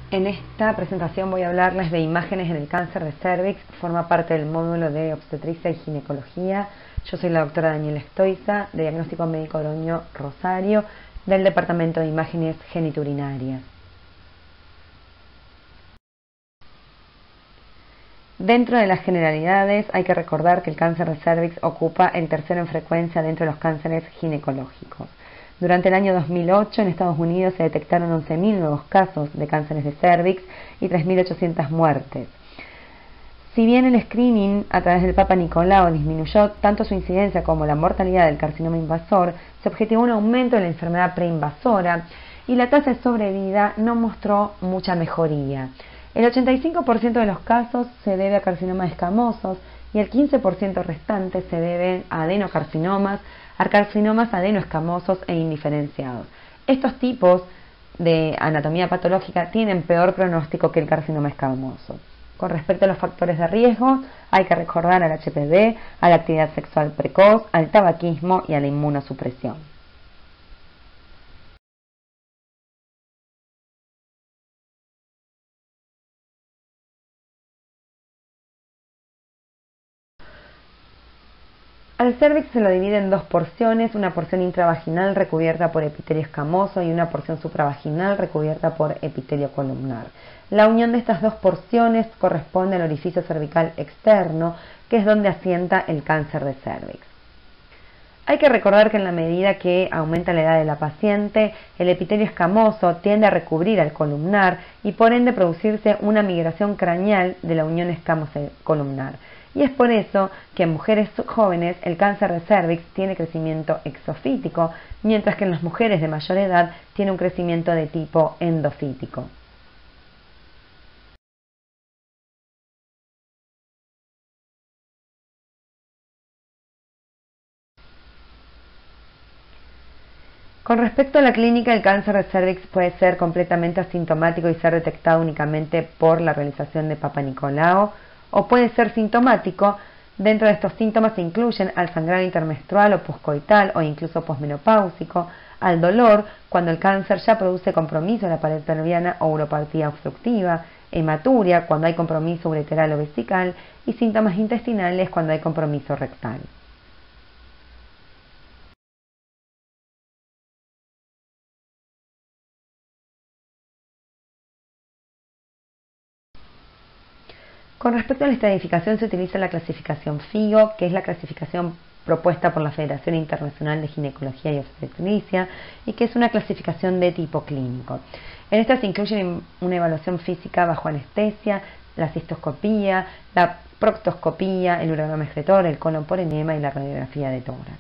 En esta presentación voy a hablarles de imágenes en el cáncer de cervix. Forma parte del módulo de obstetricia y ginecología. Yo soy la doctora Daniela Estoiza, de Diagnóstico Médico Oroño Rosario, del Departamento de Imágenes Geniturinarias. Dentro de las generalidades hay que recordar que el cáncer de cervix ocupa el tercero en frecuencia dentro de los cánceres ginecológicos. Durante el año 2008 en Estados Unidos se detectaron 11.000 nuevos casos de cánceres de cervix y 3.800 muertes. Si bien el screening a través del Papa Nicolau disminuyó tanto su incidencia como la mortalidad del carcinoma invasor, se objetivó un aumento de la enfermedad preinvasora y la tasa de sobrevida no mostró mucha mejoría. El 85% de los casos se debe a carcinomas escamosos y el 15% restante se debe a adenocarcinomas, a carcinomas adenoescamosos e indiferenciados. Estos tipos de anatomía patológica tienen peor pronóstico que el carcinoma escamoso. Con respecto a los factores de riesgo, hay que recordar al HPV, a la actividad sexual precoz, al tabaquismo y a la inmunosupresión. Al cervix se lo divide en dos porciones, una porción intravaginal recubierta por epitelio escamoso y una porción supravaginal recubierta por epitelio columnar. La unión de estas dos porciones corresponde al orificio cervical externo, que es donde asienta el cáncer de cervix. Hay que recordar que en la medida que aumenta la edad de la paciente, el epitelio escamoso tiende a recubrir al columnar y por ende producirse una migración craneal de la unión escamoso-columnar. Y es por eso que en mujeres jóvenes el cáncer de cervix tiene crecimiento exofítico, mientras que en las mujeres de mayor edad tiene un crecimiento de tipo endofítico. Con respecto a la clínica, el cáncer de cervix puede ser completamente asintomático y ser detectado únicamente por la realización de Papa Nicolau, o puede ser sintomático. Dentro de estos síntomas se incluyen al sangrado intermenstrual o poscoital o incluso posmenopáusico, al dolor cuando el cáncer ya produce compromiso en la pared pelviana o uropatía obstructiva, hematuria cuando hay compromiso ureteral o vesical y síntomas intestinales cuando hay compromiso rectal. Con respecto a la estratificación se utiliza la clasificación FIGO, que es la clasificación propuesta por la Federación Internacional de Ginecología y Obstetricia y que es una clasificación de tipo clínico. En esta se incluye una evaluación física bajo anestesia, la cistoscopía, la proctoscopía, el uranoma excretor, el colon por enema y la radiografía de tórax.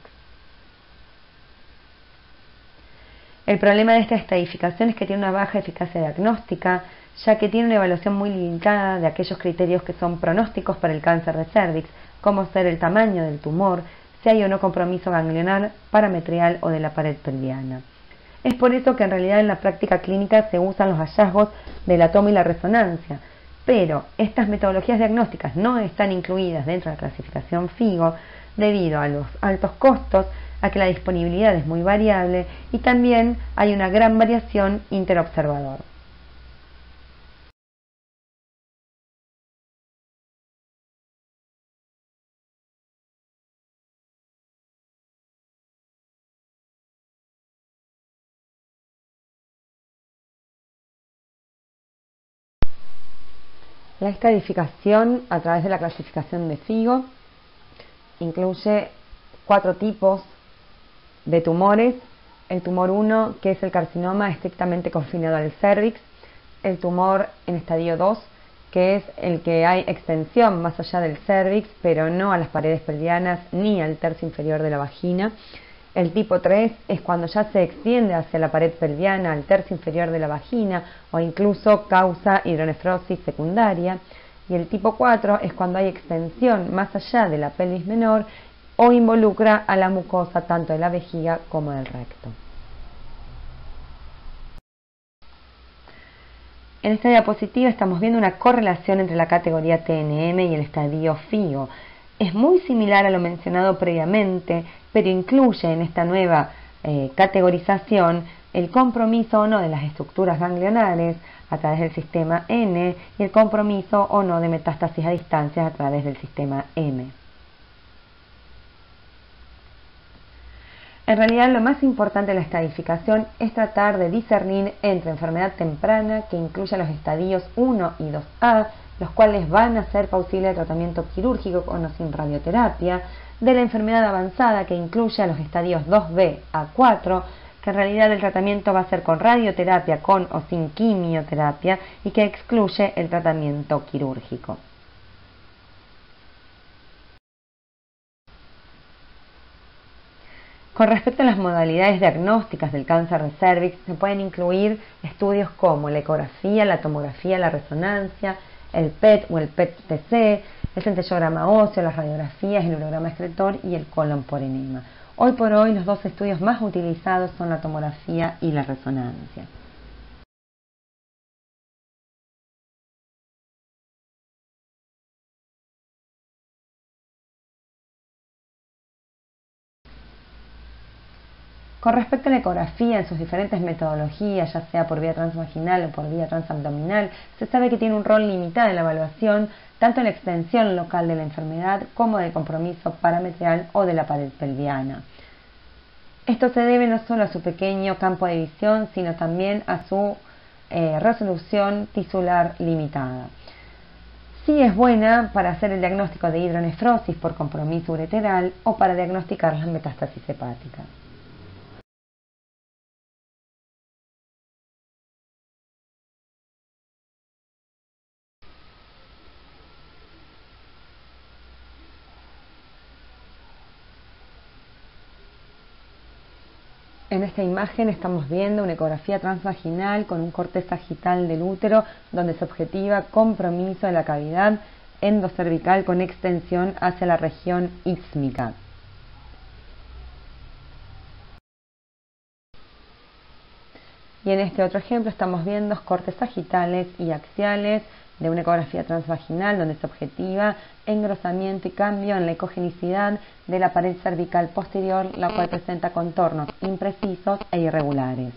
El problema de esta estratificación es que tiene una baja eficacia diagnóstica, ya que tiene una evaluación muy limitada de aquellos criterios que son pronósticos para el cáncer de cervix, como ser el tamaño del tumor, si hay o no compromiso ganglionar, parametrial o de la pared pelviana. Es por eso que en realidad en la práctica clínica se usan los hallazgos de la toma y la resonancia, pero estas metodologías diagnósticas no están incluidas dentro de la clasificación FIGO debido a los altos costos, a que la disponibilidad es muy variable y también hay una gran variación interobservador. La estratificación a través de la clasificación de FIGO incluye 4 tipos de tumores. El tumor 1, que es el carcinoma estrictamente confinado al cervix. El tumor en estadio 2, que es el que hay extensión más allá del cervix, pero no a las paredes pelvianas ni al tercio inferior de la vagina. El tipo 3 es cuando ya se extiende hacia la pared pelviana, al tercio inferior de la vagina o incluso causa hidronefrosis secundaria. Y el tipo 4 es cuando hay extensión más allá de la pelvis menor o involucra a la mucosa tanto de la vejiga como del recto. En esta diapositiva estamos viendo una correlación entre la categoría TNM y el estadio FIGO. Es muy similar a lo mencionado previamente, pero incluye en esta nueva categorización el compromiso o no de las estructuras ganglionares a través del sistema N y el compromiso o no de metástasis a distancia a través del sistema M. En realidad, lo más importante de la estadificación es tratar de discernir entre enfermedad temprana, que incluye los estadios 1 y 2A, los cuales van a ser posible el tratamiento quirúrgico con o sin radioterapia, de la enfermedad avanzada, que incluye a los estadios 2B a 4, que en realidad el tratamiento va a ser con radioterapia, con o sin quimioterapia, y que excluye el tratamiento quirúrgico. Con respecto a las modalidades diagnósticas del cáncer de cervix, se pueden incluir estudios como la ecografía, la tomografía, la resonancia, el PET o el PET-TC, el centellograma óseo, las radiografías, el urograma excretor y el colon por enema. Hoy por hoy, los dos estudios más utilizados son la tomografía y la resonancia. Con respecto a la ecografía en sus diferentes metodologías, ya sea por vía transvaginal o por vía transabdominal, se sabe que tiene un rol limitado en la evaluación tanto en la extensión local de la enfermedad como del compromiso parametrial o de la pared pelviana. Esto se debe no solo a su pequeño campo de visión, sino también a su resolución tisular limitada. Sí es buena para hacer el diagnóstico de hidronefrosis por compromiso ureteral o para diagnosticar las metástasis hepáticas. En esta imagen estamos viendo una ecografía transvaginal con un corte sagital del útero donde se objetiva compromiso de la cavidad endocervical con extensión hacia la región ísmica. Y en este otro ejemplo estamos viendo cortes sagitales y axiales de una ecografía transvaginal donde se objetiva engrosamiento y cambio en la ecogenicidad de la pared cervical posterior, la cual presenta contornos imprecisos e irregulares.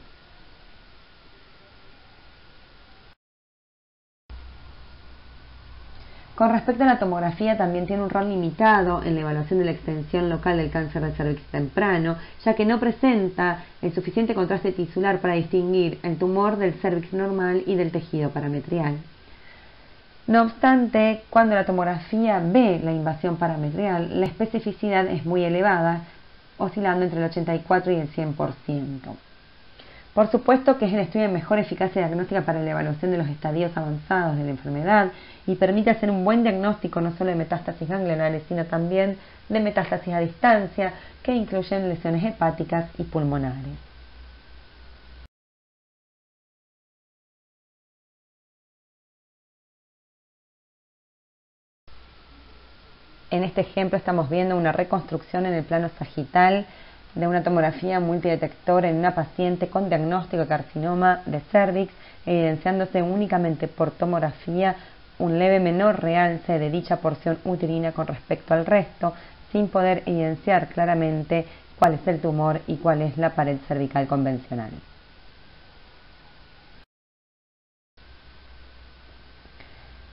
Con respecto a la tomografía, también tiene un rol limitado en la evaluación de la extensión local del cáncer de cervix temprano, ya que no presenta el suficiente contraste tisular para distinguir el tumor del cervix normal y del tejido parametrial. No obstante, cuando la tomografía ve la invasión parametrial, la especificidad es muy elevada, oscilando entre el 84 y el 100%. Por supuesto que es el estudio de mejor eficacia diagnóstica para la evaluación de los estadios avanzados de la enfermedad y permite hacer un buen diagnóstico no solo de metástasis ganglionares, sino también de metástasis a distancia, que incluyen lesiones hepáticas y pulmonares. En este ejemplo estamos viendo una reconstrucción en el plano sagital de una tomografía multidetector en una paciente con diagnóstico de carcinoma de cervix, evidenciándose únicamente por tomografía un leve menor realce de dicha porción uterina con respecto al resto, sin poder evidenciar claramente cuál es el tumor y cuál es la pared cervical convencional.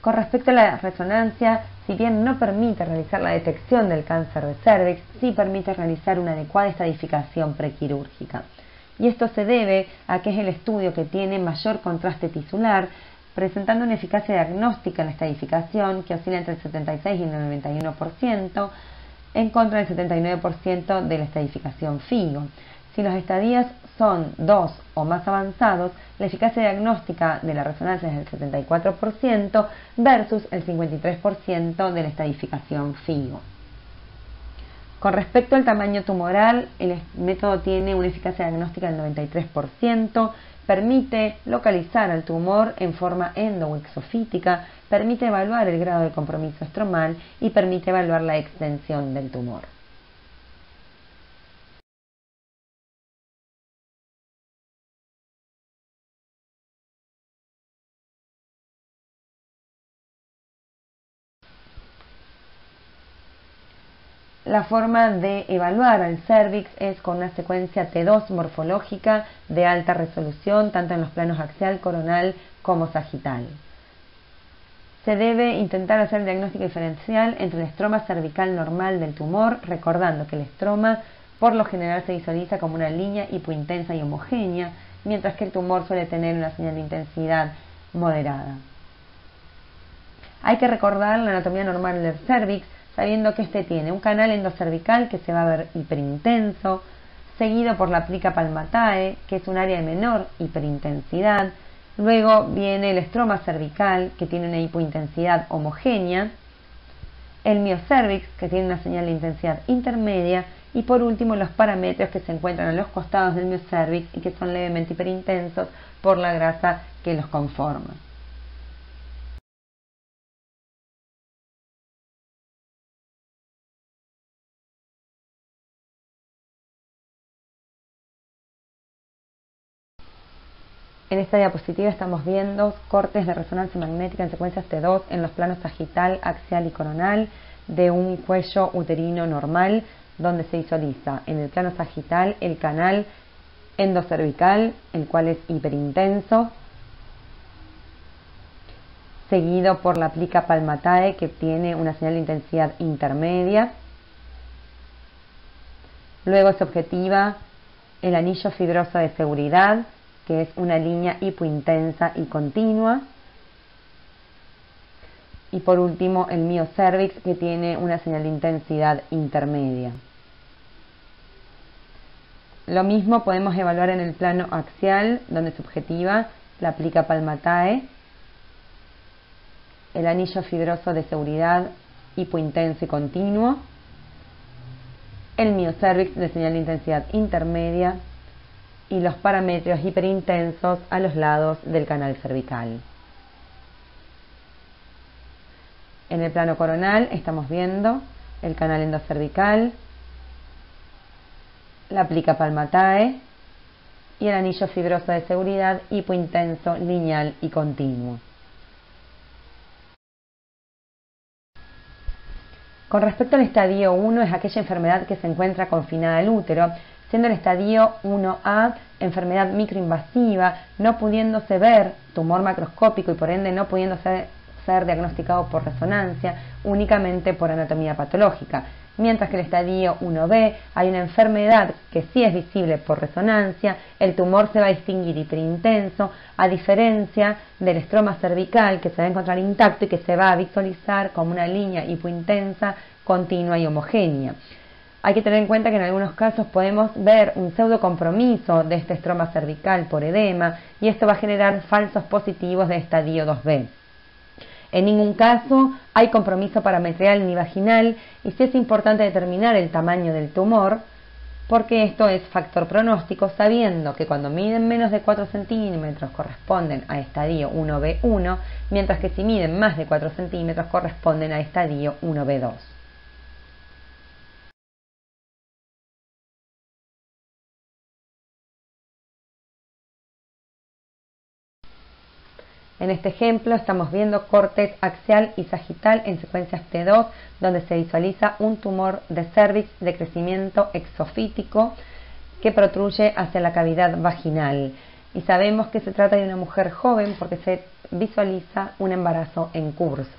Con respecto a la resonancia, si bien no permite realizar la detección del cáncer de cervix, sí permite realizar una adecuada estadificación prequirúrgica. Y esto se debe a que es el estudio que tiene mayor contraste tisular, presentando una eficacia diagnóstica en la estadificación que oscila entre el 76 y el 91%, en contra del 79% de la estadificación FIGO. Si los estadios son 2 o más avanzados, la eficacia diagnóstica de la resonancia es del 74% versus el 53% de la estadificación FIGO. Con respecto al tamaño tumoral, el método tiene una eficacia diagnóstica del 93%, permite localizar al tumor en forma endo o exofítica, permite evaluar el grado de compromiso estromal y permite evaluar la extensión del tumor. La forma de evaluar al cérvix es con una secuencia T2 morfológica de alta resolución, tanto en los planos axial, coronal como sagital. Se debe intentar hacer el diagnóstico diferencial entre el estroma cervical normal del tumor, recordando que el estroma por lo general se visualiza como una línea hipointensa y homogénea, mientras que el tumor suele tener una señal de intensidad moderada. Hay que recordar la anatomía normal del cérvix, sabiendo que este tiene un canal endocervical que se va a ver hiperintenso, seguido por la plica palmatae, que es un área de menor hiperintensidad. Luego viene el estroma cervical, que tiene una hipointensidad homogénea, el miocervix, que tiene una señal de intensidad intermedia, y por último los paramétrios que se encuentran a los costados del miocervix y que son levemente hiperintensos por la grasa que los conforma. En esta diapositiva estamos viendo cortes de resonancia magnética en secuencias T2 en los planos sagital, axial y coronal de un cuello uterino normal, donde se visualiza en el plano sagital el canal endocervical, el cual es hiperintenso, seguido por la plica palmatae, que tiene una señal de intensidad intermedia. Luego se objetiva el anillo fibroso de seguridad, que es una línea hipointensa y continua. Y por último el miocervix, que tiene una señal de intensidad intermedia. Lo mismo podemos evaluar en el plano axial, donde se objetiva la plica palmatae, el anillo fibroso de seguridad hipointenso y continuo, el miocervix de señal de intensidad intermedia y los paramétrios hiperintensos a los lados del canal cervical. En el plano coronal estamos viendo el canal endocervical, la plica palmatae y el anillo fibroso de seguridad hipointenso, lineal y continuo. Con respecto al estadio 1, es aquella enfermedad que se encuentra confinada al útero, siendo el estadio 1A enfermedad microinvasiva, no pudiéndose ver tumor macroscópico y por ende no pudiendo ser diagnosticado por resonancia, únicamente por anatomía patológica. Mientras que el estadio 1B hay una enfermedad que sí es visible por resonancia, el tumor se va a distinguir hiperintenso, a diferencia del estroma cervical, que se va a encontrar intacto y que se va a visualizar como una línea hipointensa, continua y homogénea. Hay que tener en cuenta que en algunos casos podemos ver un pseudo compromiso de este estroma cervical por edema, y esto va a generar falsos positivos de estadio 2B. En ningún caso hay compromiso parametrial ni vaginal, y sí es importante determinar el tamaño del tumor, porque esto es factor pronóstico, sabiendo que cuando miden menos de 4 centímetros corresponden a estadio 1B1, mientras que si miden más de 4 centímetros corresponden a estadio 1B2. En este ejemplo estamos viendo cortes axial y sagital en secuencias T2, donde se visualiza un tumor de cérvix de crecimiento exofítico que protruye hacia la cavidad vaginal. Y sabemos que se trata de una mujer joven porque se visualiza un embarazo en curso.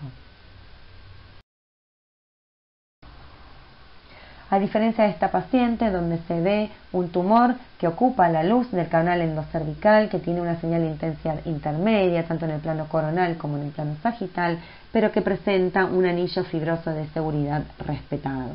A diferencia de esta paciente, donde se ve un tumor que ocupa la luz del canal endocervical, que tiene una señal de intensidad intermedia, tanto en el plano coronal como en el plano sagital, pero que presenta un anillo fibroso de seguridad respetado.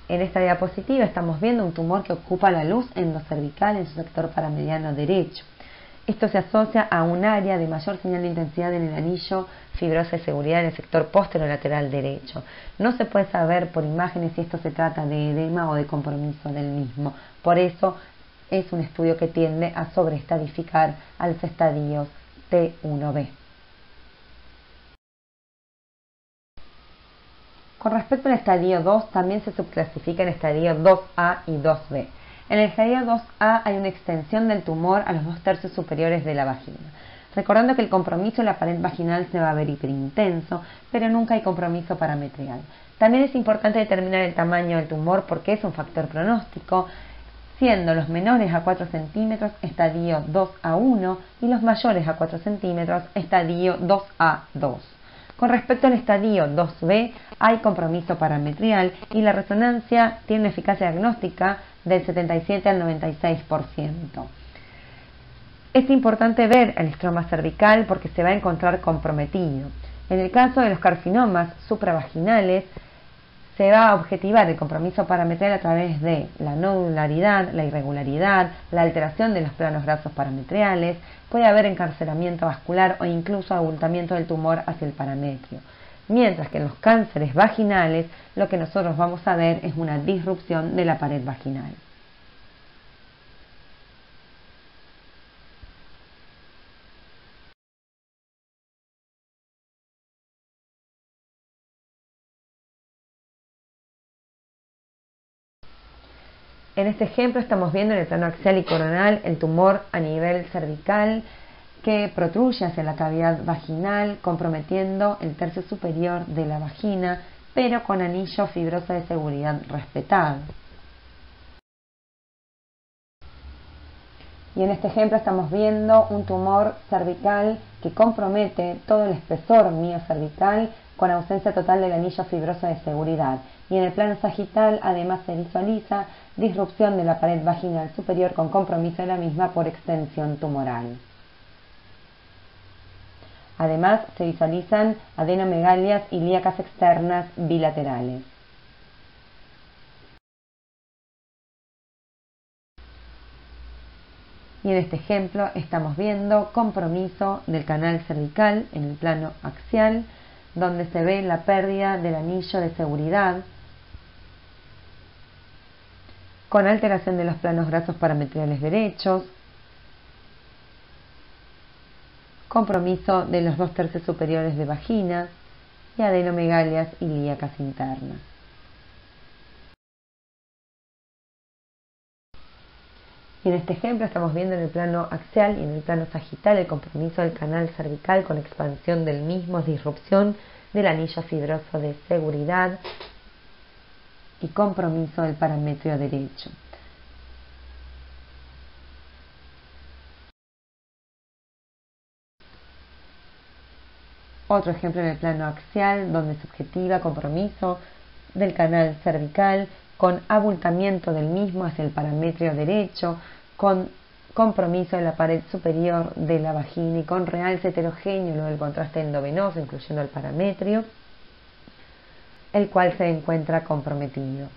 En esta diapositiva estamos viendo un tumor que ocupa la luz endocervical en su sector paramediano derecho. Esto se asocia a un área de mayor señal de intensidad en el anillo fibroso de seguridad en el sector posterolateral derecho. No se puede saber por imágenes si esto se trata de edema o de compromiso del mismo. Por eso es un estudio que tiende a sobreestadificar a los estadios T1B. Con respecto al estadio 2, también se subclasifica en estadio 2A y 2B. En el estadio 2A hay una extensión del tumor a los 2/3 superiores de la vagina. Recordando que el compromiso en la pared vaginal se va a ver hiperintenso, pero nunca hay compromiso parametrial. También es importante determinar el tamaño del tumor porque es un factor pronóstico, siendo los menores a 4 centímetros estadio 2A1 y los mayores a 4 centímetros estadio 2A2. Con respecto al estadio 2B hay compromiso parametrial y la resonancia tiene una eficacia diagnóstica del 77 al 96%. Es importante ver el estroma cervical porque se va a encontrar comprometido. En el caso de los carcinomas supravaginales, se va a objetivar el compromiso parametrial a través de la nodularidad, la irregularidad, la alteración de los planos grasos parametriales, puede haber encarcelamiento vascular o incluso abultamiento del tumor hacia el parametrio. Mientras que en los cánceres vaginales lo que nosotros vamos a ver es una disrupción de la pared vaginal. En este ejemplo estamos viendo en el plano axial y coronal el tumor a nivel cervical que protruye hacia la cavidad vaginal, comprometiendo el tercio superior de la vagina, pero con anillo fibroso de seguridad respetado. Y en este ejemplo estamos viendo un tumor cervical que compromete todo el espesor miocervical con ausencia total del anillo fibroso de seguridad. Y en el plano sagital además se visualiza disrupción de la pared vaginal superior con compromiso de la misma por extensión tumoral. Además se visualizan adenomegalias ilíacas externas bilaterales. Y en este ejemplo estamos viendo compromiso del canal cervical en el plano axial, donde se ve la pérdida del anillo de seguridad, con alteración de los planos grasos parametriales derechos, compromiso de los 2/3 superiores de vagina y adenomegalias ilíacas internas. Y en este ejemplo estamos viendo en el plano axial y en el plano sagital el compromiso del canal cervical con expansión del mismo, disrupción del anillo fibroso de seguridad y compromiso del parametrio derecho. Otro ejemplo en el plano axial donde se objetiva compromiso del canal cervical con abultamiento del mismo hacia el parametrio derecho, con compromiso de la pared superior de la vagina y con realce heterogéneo luego del contraste endovenoso, incluyendo el parametrio, el cual se encuentra comprometido.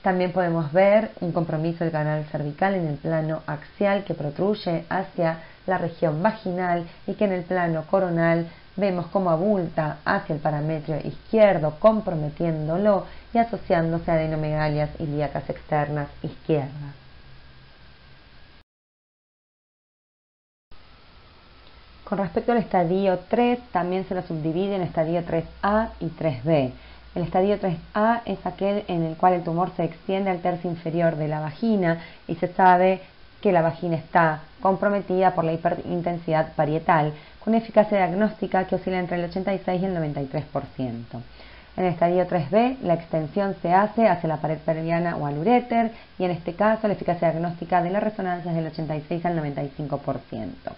También podemos ver un compromiso del canal cervical en el plano axial que protruye hacia la región vaginal y que en el plano coronal vemos cómo abulta hacia el parametrio izquierdo, comprometiéndolo y asociándose a adenomegalias ilíacas externas izquierdas. Con respecto al estadio 3, también se lo subdivide en estadio 3A y 3B. El estadio 3A es aquel en el cual el tumor se extiende al tercio inferior de la vagina y se sabe que la vagina está comprometida por la hiperintensidad parietal, con una eficacia diagnóstica que oscila entre el 86 y el 93%. En el estadio 3B, la extensión se hace hacia la pared pelviana o al uréter y en este caso la eficacia diagnóstica de la resonancia es del 86 al 95%.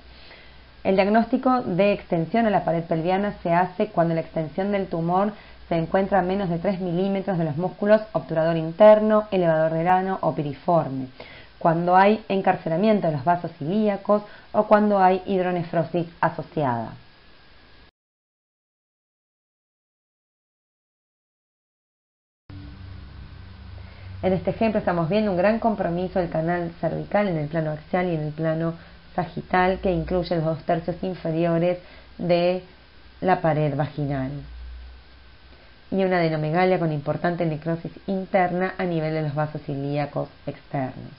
El diagnóstico de extensión a la pared pelviana se hace cuando la extensión del tumor se encuentra a menos de 3 milímetros de los músculos obturador interno, elevador del ano o piriforme, cuando hay encarcelamiento de los vasos ilíacos o cuando hay hidronefrosis asociada. En este ejemplo estamos viendo un gran compromiso del canal cervical en el plano axial y en el plano sagital que incluye los 2/3 inferiores de la pared vaginal y una adenomegalia con importante necrosis interna a nivel de los vasos ilíacos externos.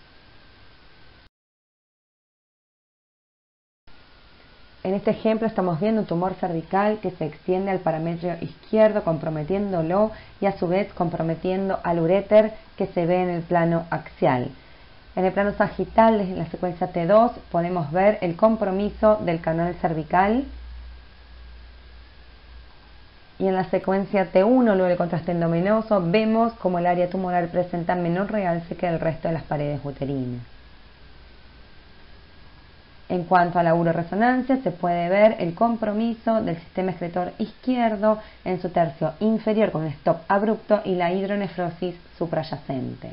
En este ejemplo estamos viendo un tumor cervical que se extiende al parametrio izquierdo, comprometiéndolo y a su vez comprometiendo al uréter que se ve en el plano axial. En el plano sagital, en la secuencia T2, podemos ver el compromiso del canal cervical. Y en la secuencia T1, luego del contraste endomenoso, vemos como el área tumoral presenta menor realce que el resto de las paredes uterinas. En cuanto a la uroresonancia, se puede ver el compromiso del sistema excretor izquierdo en su tercio inferior con un stop abrupto y la hidronefrosis suprayacente.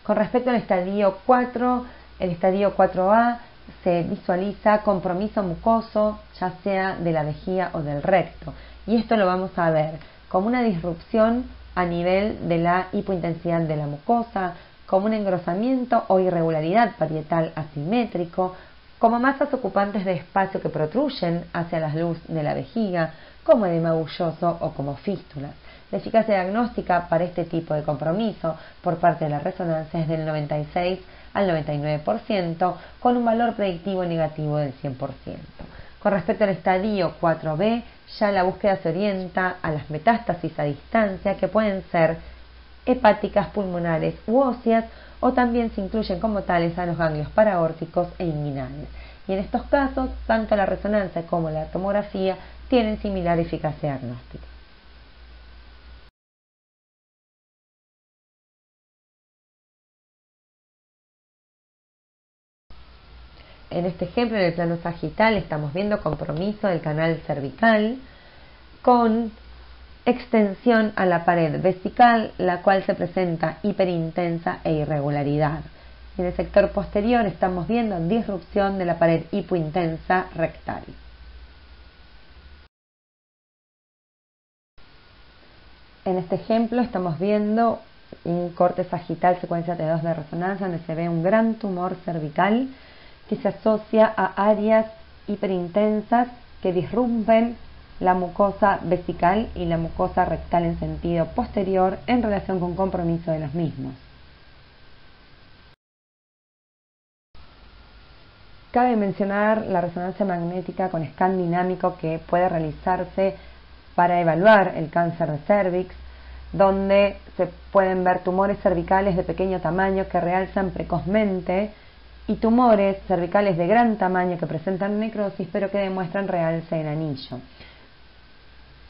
Con respecto al estadio 4, el estadio 4A se visualiza compromiso mucoso, ya sea de la vejiga o del recto. Y esto lo vamos a ver como una disrupción a nivel de la hipointensidad de la mucosa, como un engrosamiento o irregularidad parietal asimétrico, como masas ocupantes de espacio que protruyen hacia la luz de la vejiga, como edema bulloso o como fístulas. La eficacia diagnóstica para este tipo de compromiso por parte de la resonancia es del 96 al 99%, con un valor predictivo negativo del 100%. Con respecto al estadio 4B, ya la búsqueda se orienta a las metástasis a distancia, que pueden ser hepáticas, pulmonares u óseas, o también se incluyen como tales a los ganglios paraórticos e inguinales. Y en estos casos, tanto la resonancia como la tomografía tienen similar eficacia diagnóstica. En este ejemplo, en el plano sagital, estamos viendo compromiso del canal cervical con extensión a la pared vesical, la cual se presenta hiperintensa e irregularidad. En el sector posterior estamos viendo disrupción de la pared hipointensa rectal. En este ejemplo estamos viendo un corte sagital secuencia T2 de resonancia, donde se ve un gran tumor cervical que se asocia a áreas hiperintensas que disrumpen la mucosa vesical y la mucosa rectal en sentido posterior en relación con compromiso de los mismos. Cabe mencionar la resonancia magnética con scan dinámico que puede realizarse para evaluar el cáncer de cervix, donde se pueden ver tumores cervicales de pequeño tamaño que realzan precozmente y tumores cervicales de gran tamaño que presentan necrosis pero que demuestran realce en anillo.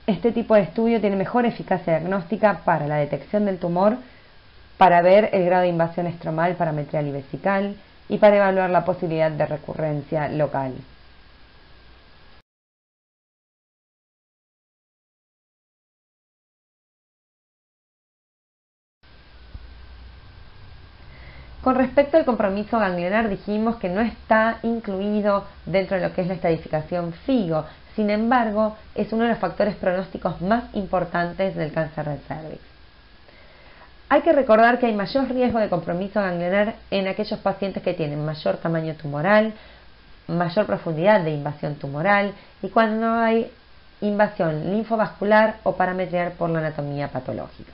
Este tipo de estudio tiene mejor eficacia diagnóstica para la detección del tumor, para ver el grado de invasión estromal parametrial y vesical y para evaluar la posibilidad de recurrencia local. Con respecto al compromiso ganglionar, dijimos que no está incluido dentro de lo que es la estadificación FIGO. Sin embargo, es uno de los factores pronósticos más importantes del cáncer de cervix. Hay que recordar que hay mayor riesgo de compromiso ganglionar en aquellos pacientes que tienen mayor tamaño tumoral, mayor profundidad de invasión tumoral y cuando hay invasión linfovascular o parametrial por la anatomía patológica.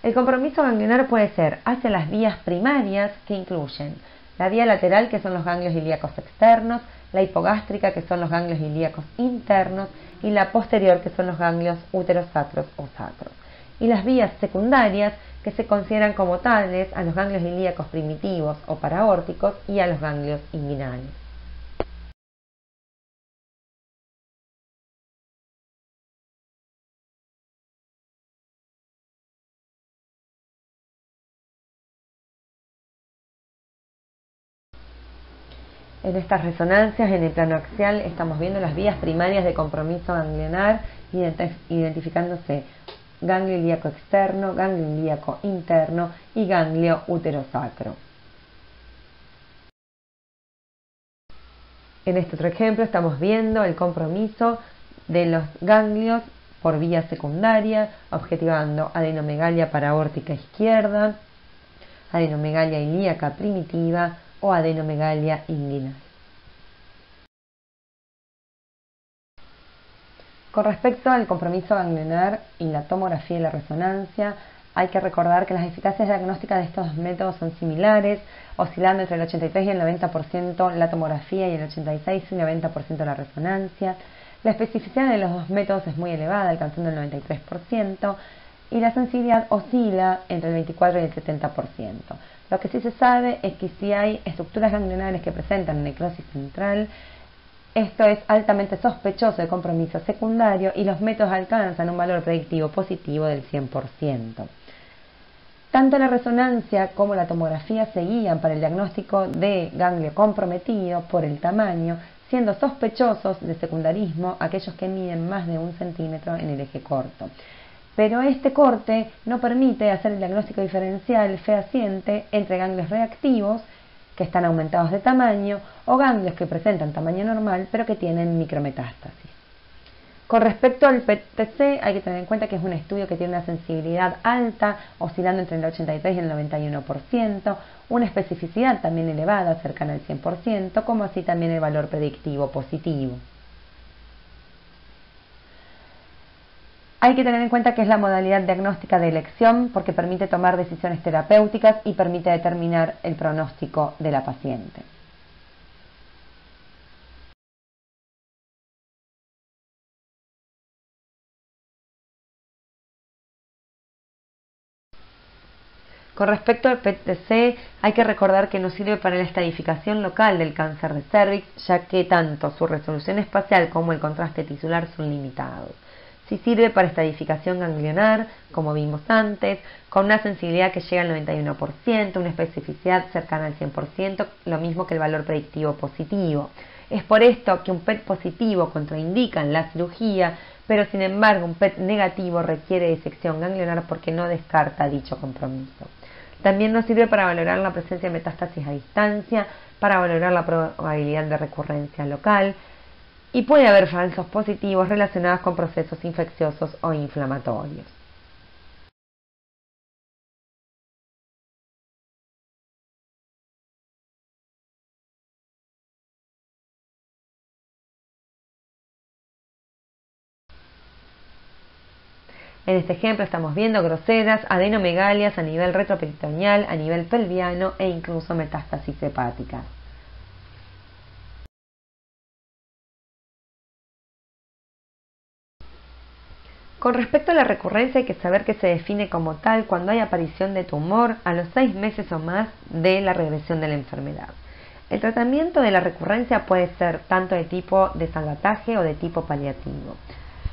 El compromiso ganglionar puede ser hacia las vías primarias, que incluyen la vía lateral, que son los ganglios ilíacos externos, la hipogástrica, que son los ganglios ilíacos internos, y la posterior, que son los ganglios uterosacros o sacros. Y las vías secundarias, que se consideran como tales a los ganglios ilíacos primitivos o paraórticos y a los ganglios inguinales. En estas resonancias, en el plano axial, estamos viendo las vías primarias de compromiso ganglionar, identificándose ganglio ilíaco externo, ganglio ilíaco interno y ganglio uterosacro. En este otro ejemplo estamos viendo el compromiso de los ganglios por vía secundaria, objetivando adenomegalia paraórtica izquierda, adenomegalia ilíaca primitiva o adenomegalia inguinal. Con respecto al compromiso ganglionar y la tomografía y la resonancia, hay que recordar que las eficacias diagnósticas de estos métodos son similares, oscilando entre el 83 y el 90% la tomografía y el 86 y el 90% la resonancia. La especificidad de los dos métodos es muy elevada, alcanzando el 93%, y la sensibilidad oscila entre el 24 y el 70%. Lo que sí se sabe es que si hay estructuras ganglionares que presentan necrosis central, esto es altamente sospechoso de compromiso secundario y los métodos alcanzan un valor predictivo positivo del 100%. Tanto la resonancia como la tomografía se guían para el diagnóstico de ganglio comprometido por el tamaño, siendo sospechosos de secundarismo aquellos que miden más de 1 centímetro en el eje corto. Pero este corte no permite hacer el diagnóstico diferencial fehaciente entre ganglios reactivos, que están aumentados de tamaño, o ganglios que presentan tamaño normal pero que tienen micrometástasis. Con respecto al PET-TC, hay que tener en cuenta que es un estudio que tiene una sensibilidad alta, oscilando entre el 83 y el 91%, una especificidad también elevada, cercana al 100%, como así también el valor predictivo positivo. Hay que tener en cuenta que es la modalidad diagnóstica de elección porque permite tomar decisiones terapéuticas y permite determinar el pronóstico de la paciente. Con respecto al PET-TC, hay que recordar que no sirve para la estadificación local del cáncer de cérvix, ya que tanto su resolución espacial como el contraste tisular son limitados. Sí sirve para estadificación ganglionar, como vimos antes, con una sensibilidad que llega al 91%, una especificidad cercana al 100%, lo mismo que el valor predictivo positivo. Es por esto que un PET positivo contraindica en la cirugía, pero sin embargo un PET negativo requiere disección ganglionar porque no descarta dicho compromiso. También nos sirve para valorar la presencia de metástasis a distancia, para valorar la probabilidad de recurrencia local, y puede haber falsos positivos relacionados con procesos infecciosos o inflamatorios. En este ejemplo estamos viendo groseras, adenomegalias a nivel retroperitoneal, a nivel pelviano e incluso metástasis hepáticas. Con respecto a la recurrencia, hay que saber que se define como tal cuando hay aparición de tumor a los 6 meses o más de la regresión de la enfermedad. El tratamiento de la recurrencia puede ser tanto de tipo de salvataje o de tipo paliativo.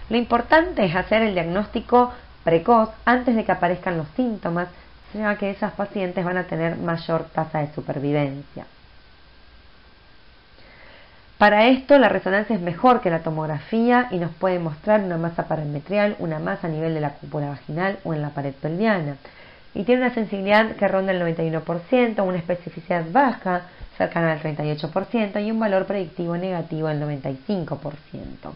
Lo importante es hacer el diagnóstico precoz antes de que aparezcan los síntomas, ya que esas pacientes van a tener mayor tasa de supervivencia. Para esto la resonancia es mejor que la tomografía y nos puede mostrar una masa parametrial, una masa a nivel de la cúpula vaginal o en la pared pelviana. Y tiene una sensibilidad que ronda el 91%, una especificidad baja, cercana al 38%, y un valor predictivo negativo del 95%.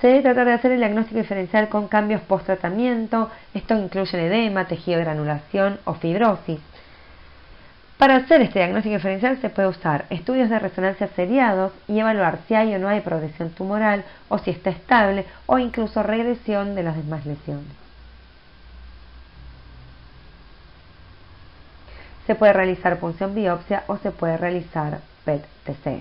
Se debe tratar de hacer el diagnóstico diferencial con cambios post-tratamiento. Esto incluye edema, tejido de granulación o fibrosis. Para hacer este diagnóstico diferencial se puede usar estudios de resonancia seriados y evaluar si hay o no hay progresión tumoral o si está estable o incluso regresión de las demás lesiones. Se puede realizar punción biopsia o se puede realizar PET-TC.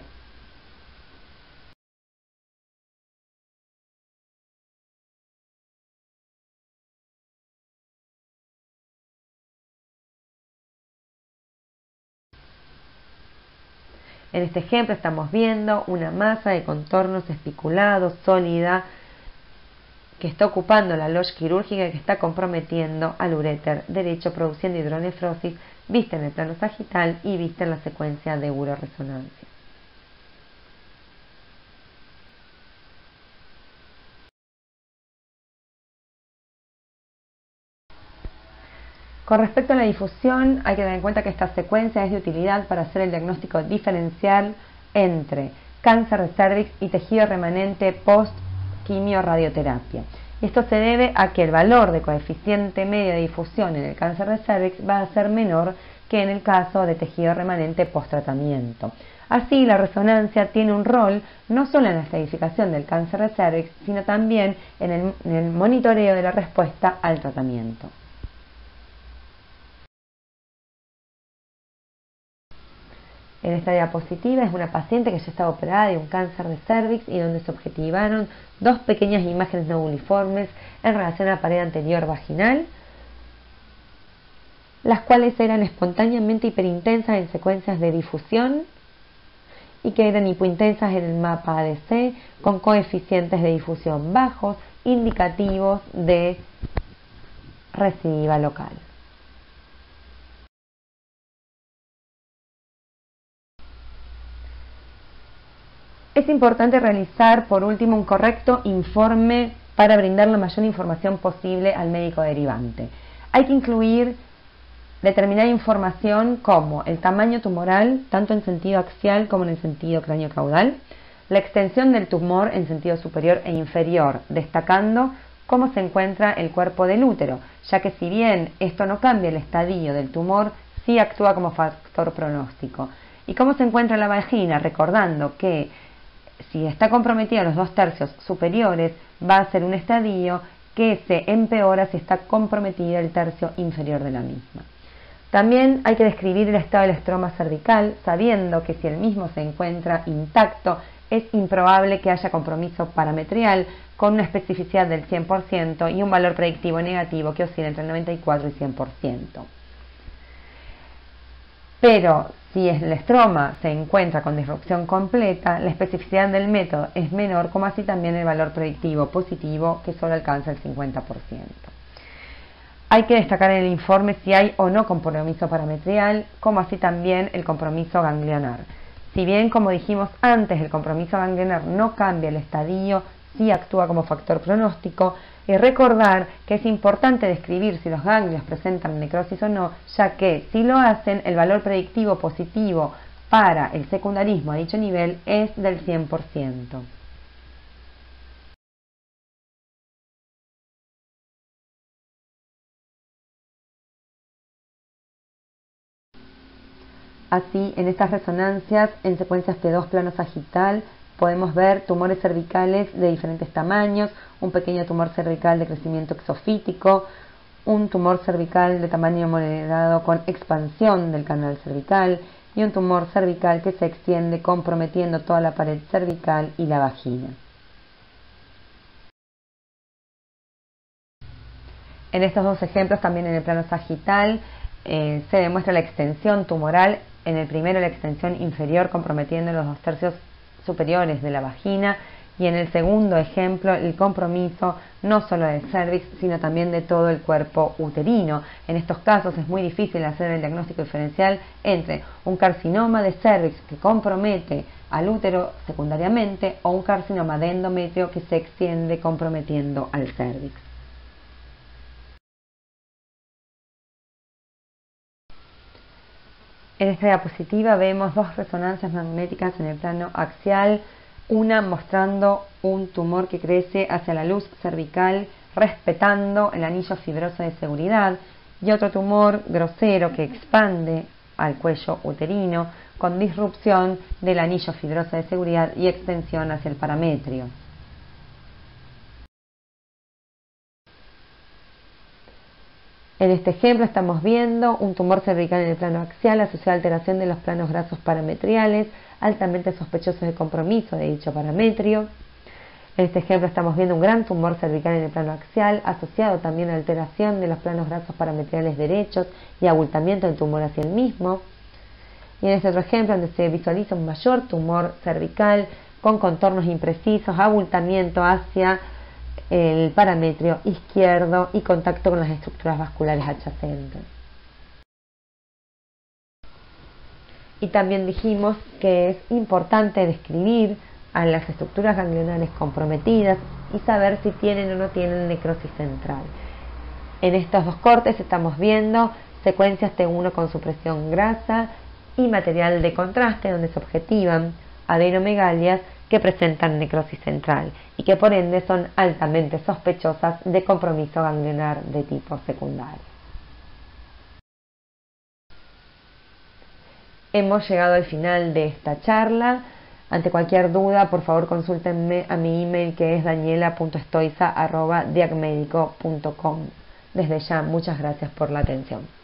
En este ejemplo estamos viendo una masa de contornos espiculados, sólida, que está ocupando la loge quirúrgica y que está comprometiendo al uréter derecho, produciendo hidronefrosis, vista en el plano sagital y vista en la secuencia de uroresonancia. Con respecto a la difusión, hay que tener en cuenta que esta secuencia es de utilidad para hacer el diagnóstico diferencial entre cáncer de cérvix y tejido remanente post-quimio-radioterapia. Esto se debe a que el valor de coeficiente medio de difusión en el cáncer de cérvix va a ser menor que en el caso de tejido remanente post-tratamiento. Así, la resonancia tiene un rol no solo en la estadificación del cáncer de cervix, sino también en el monitoreo de la respuesta al tratamiento. En esta diapositiva es una paciente que ya estaba operada de un cáncer de cervix y donde se objetivaron dos pequeñas imágenes noduliformes en relación a la pared anterior vaginal, las cuales eran espontáneamente hiperintensas en secuencias de difusión y que eran hipointensas en el mapa ADC con coeficientes de difusión bajos, indicativos de recidiva local. Es importante realizar, por último, un correcto informe para brindar la mayor información posible al médico derivante. Hay que incluir determinada información como el tamaño tumoral, tanto en sentido axial como en el sentido cráneo-caudal, la extensión del tumor en sentido superior e inferior, destacando cómo se encuentra el cuerpo del útero, ya que si bien esto no cambia el estadio del tumor, sí actúa como factor pronóstico. Y cómo se encuentra la vagina, recordando que si está comprometida los 2/3 superiores, va a ser un estadio que se empeora si está comprometida el tercio inferior de la misma. También hay que describir el estado del estroma cervical, sabiendo que si el mismo se encuentra intacto, es improbable que haya compromiso parametrial con una especificidad del 100% y un valor predictivo negativo que oscila entre el 94 y 100%. Pero si el estroma se encuentra con disrupción completa, la especificidad del método es menor, como así también el valor predictivo positivo, que solo alcanza el 50%. Hay que destacar en el informe si hay o no compromiso parametrial, como así también el compromiso ganglionar. Si bien, como dijimos antes, el compromiso ganglionar no cambia el estadio, sí actúa como factor pronóstico, y recordar que es importante describir si los ganglios presentan necrosis o no, ya que si lo hacen, el valor predictivo positivo para el secundarismo a dicho nivel es del 100%. Así, en estas resonancias, en secuencias T2 plano sagital, podemos ver tumores cervicales de diferentes tamaños, un pequeño tumor cervical de crecimiento exofítico, un tumor cervical de tamaño moderado con expansión del canal cervical y un tumor cervical que se extiende comprometiendo toda la pared cervical y la vagina. En estos dos ejemplos, también en el plano sagital, se demuestra la extensión tumoral. En el primero, la extensión inferior comprometiendo los 2/3 superiores de la vagina, y en el segundo ejemplo, el compromiso no solo del cervix, sino también de todo el cuerpo uterino. En estos casos es muy difícil hacer el diagnóstico diferencial entre un carcinoma de cervix que compromete al útero secundariamente o un carcinoma de endometrio que se extiende comprometiendo al cervix. En esta diapositiva vemos dos resonancias magnéticas en el plano axial, una mostrando un tumor que crece hacia la luz cervical respetando el anillo fibroso de seguridad y otro tumor grosero que expande al cuello uterino con disrupción del anillo fibroso de seguridad y extensión hacia el parametrio. En este ejemplo estamos viendo un tumor cervical en el plano axial asociado a alteración de los planos grasos parametriales, altamente sospechosos de compromiso de dicho parametrio. En este ejemplo estamos viendo un gran tumor cervical en el plano axial asociado también a alteración de los planos grasos parametriales derechos y abultamiento del tumor hacia el mismo. Y en este otro ejemplo, donde se visualiza un mayor tumor cervical con contornos imprecisos, abultamiento hacia el parametrio izquierdo y contacto con las estructuras vasculares adyacentes. Y también dijimos que es importante describir a las estructuras ganglionares comprometidas y saber si tienen o no tienen necrosis central. En estos dos cortes estamos viendo secuencias T1 con supresión grasa y material de contraste donde se objetivan adenomegalias que presentan necrosis central y que por ende son altamente sospechosas de compromiso ganglionar de tipo secundario. hemos llegado al final de esta charla. Ante cualquier duda, por favor consúltenme a mi email, que es daniela.estoiza@diagmedico.com. Desde ya, muchas gracias por la atención.